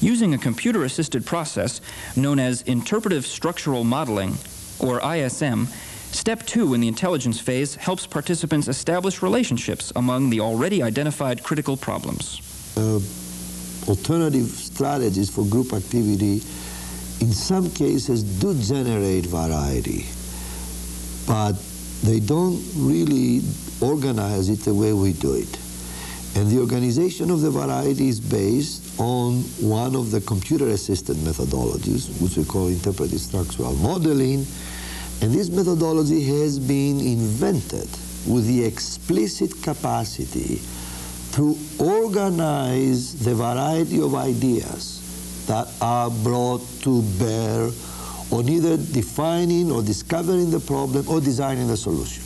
Using a computer-assisted process known as Interpretive Structural Modeling, or ISM, Step 2 in the intelligence phase helps participants establish relationships among the already identified critical problems. Alternative strategies for group activity in some cases do generate variety, but they don't really organize it the way we do it. And the organization of the variety is based on one of the computer-assisted methodologies, which we call interpretive structural modeling. And this methodology has been invented with the explicit capacity to organize the variety of ideas that are brought to bear on either defining or discovering the problem or designing the solutions.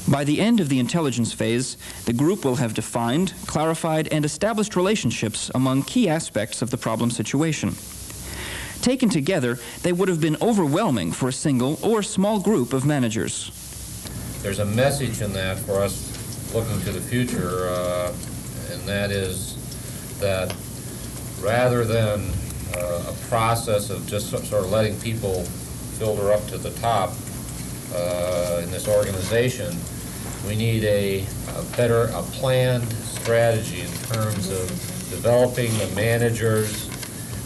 By the end of the intelligence phase, the group will have defined, clarified, and established relationships among key aspects of the problem situation. Taken together, they would have been overwhelming for a single or small group of managers. There's a message in that for us looking to the future, and that is that rather than a process of just sort of letting people filter up to the top in this organization, we need a planned strategy in terms of developing the managers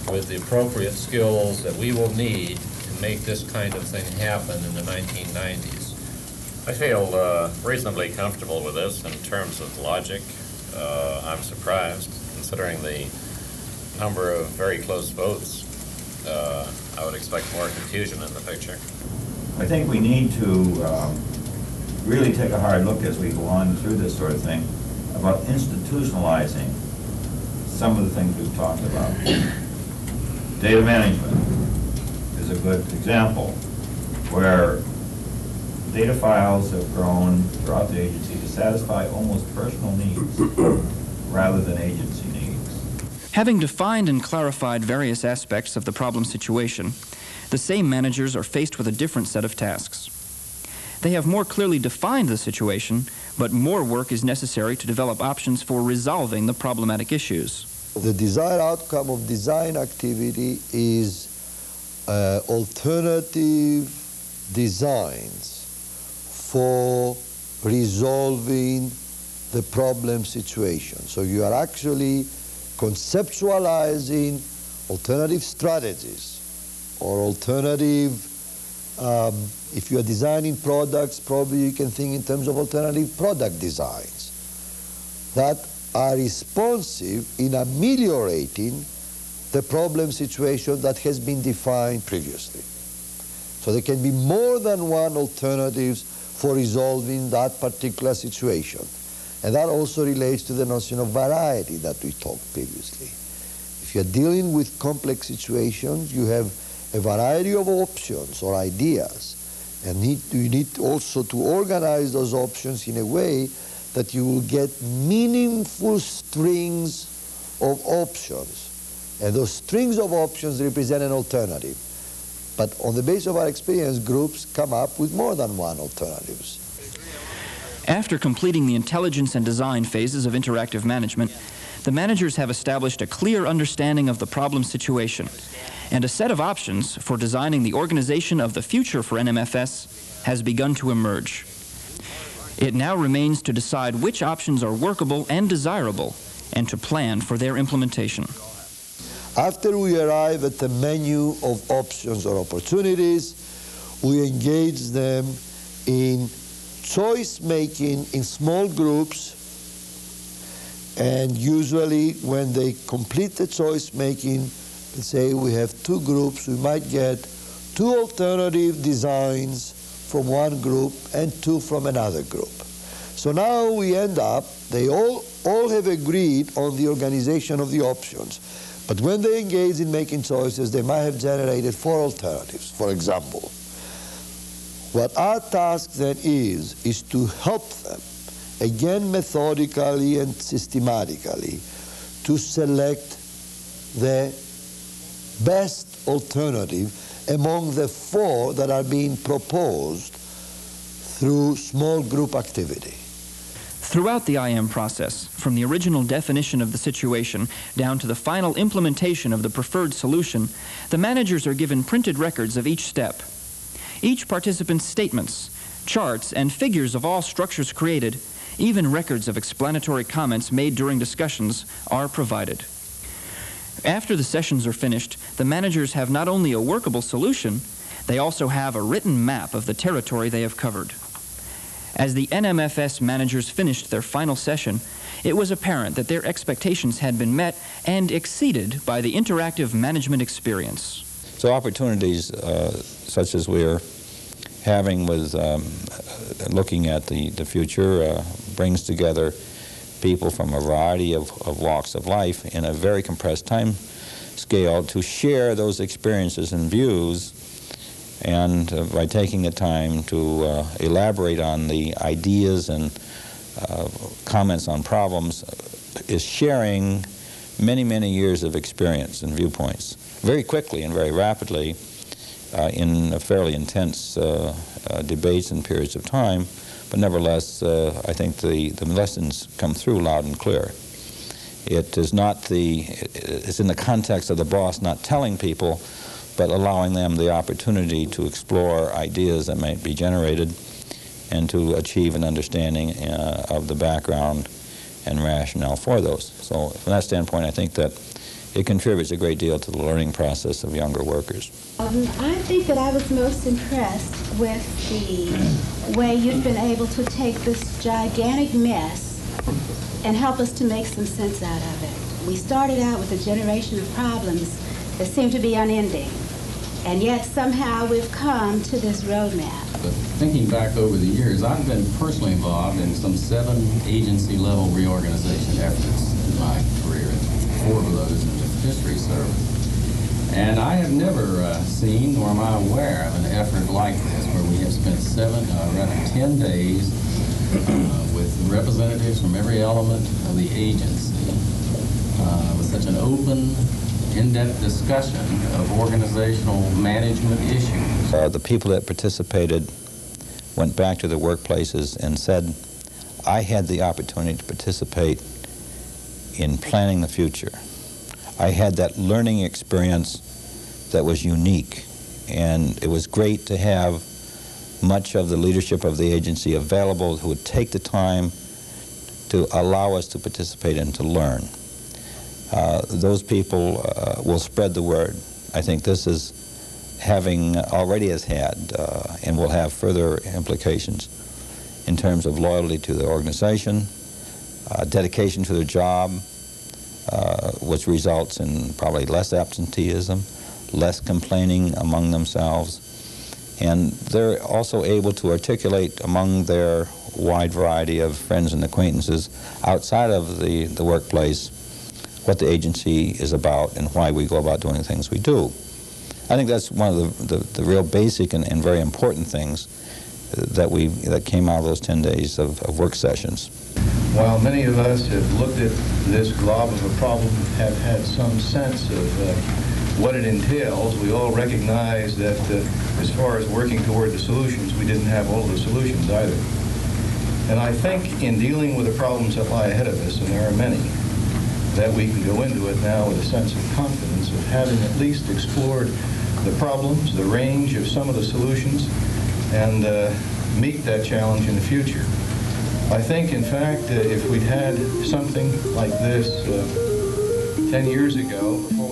with the appropriate skills that we will need to make this kind of thing happen in the 1990s. I feel reasonably comfortable with this in terms of logic. I'm surprised, considering the number of very close votes. I would expect more confusion in the picture. I think we need to really take a hard look as we go on through this sort of thing about institutionalizing some of the things we've talked about. Data management is a good example where data files have grown throughout the agency to satisfy almost personal needs rather than agency needs. Having defined and clarified various aspects of the problem situation, the same managers are faced with a different set of tasks. They have more clearly defined the situation, but more work is necessary to develop options for resolving the problematic issues. The desired outcome of design activity is alternative designs for resolving the problem situation. So you are actually conceptualizing alternative strategies or alternative, if you are designing products, probably you can think in terms of alternative product designs that are responsive in ameliorating the problem situation that has been defined previously. So there can be more than one alternatives for resolving that particular situation. And that also relates to the notion of variety that we talked previously. If you're dealing with complex situations, you have a variety of options or ideas, and you need also to organize those options in a way that you will get meaningful strings of options. And those strings of options represent an alternative. But on the basis of our experience, groups come up with more than one alternatives. After completing the intelligence and design phases of interactive management, the managers have established a clear understanding of the problem situation, and a set of options for designing the organization of the future for NMFS has begun to emerge. It now remains to decide which options are workable and desirable, and to plan for their implementation. After we arrive at the menu of options or opportunities, we engage them in choice-making in small groups, and usually when they complete the choice-making, let's say we have two groups, we might get two alternative designs from one group and two from another group. So now we end up, they all have agreed on the organization of the options, but when they engage in making choices, they might have generated four alternatives, for example. What our task then is to help them, again methodically and systematically, to select the best alternative among the four that are being proposed through small group activity. Throughout the IM process, from the original definition of the situation down to the final implementation of the preferred solution, the managers are given printed records of each step. Each participant's statements, charts, and figures of all structures created, even records of explanatory comments made during discussions, are provided. After the sessions are finished, the managers have not only a workable solution, they also have a written map of the territory they have covered. As the NMFS managers finished their final session, it was apparent that their expectations had been met and exceeded by the interactive management experience. So opportunities such as we're having with looking at the future brings together people from a variety of walks of life in a very compressed time scale to share those experiences and views, and by taking the time to elaborate on the ideas and comments on problems is sharing many, many years of experience and viewpoints very quickly and very rapidly in fairly intense debates and periods of time. But nevertheless, I think the lessons come through loud and clear. It is not it's in the context of the boss not telling people, but allowing them the opportunity to explore ideas that might be generated and to achieve an understanding of the background and rationale for those. So from that standpoint, I think that it contributes a great deal to the learning process of younger workers. I think that I was most impressed with the way you've been able to take this gigantic mess and help us to make some sense out of it. We started out with a generation of problems that seem to be unending, and yet somehow we've come to this roadmap. But thinking back over the years, I've been personally involved in some 7 agency-level reorganization efforts in my career, and 4 of those in the Fisheries Service. And I have never seen, nor am I aware of an effort like this, where we have spent 10 days with representatives from every element of the agency, with such an open, in-depth discussion of organizational management issues. The people that participated went back to their workplaces and said, I had the opportunity to participate in planning the future. I had that learning experience that was unique, and it was great to have much of the leadership of the agency available who would take the time to allow us to participate and to learn. Those people will spread the word. I think this is already has had and will have further implications in terms of loyalty to the organization, dedication to their job, which results in probably less absenteeism, less complaining among themselves, and they're also able to articulate among their wide variety of friends and acquaintances outside of the workplace what the agency is about and why we go about doing the things we do. I think that's one of the real basic and very important things that came out of those 10 days of work sessions. While many of us have looked at this glob of a problem, have had some sense of what it entails, we all recognize that as far as working toward the solutions, we didn't have all the solutions either. And I think in dealing with the problems that lie ahead of us, and there are many, that we can go into it now with a sense of confidence of having at least explored the problems, the range of some of the solutions, and meet that challenge in the future. I think, in fact, if we'd had something like this 10 years ago, before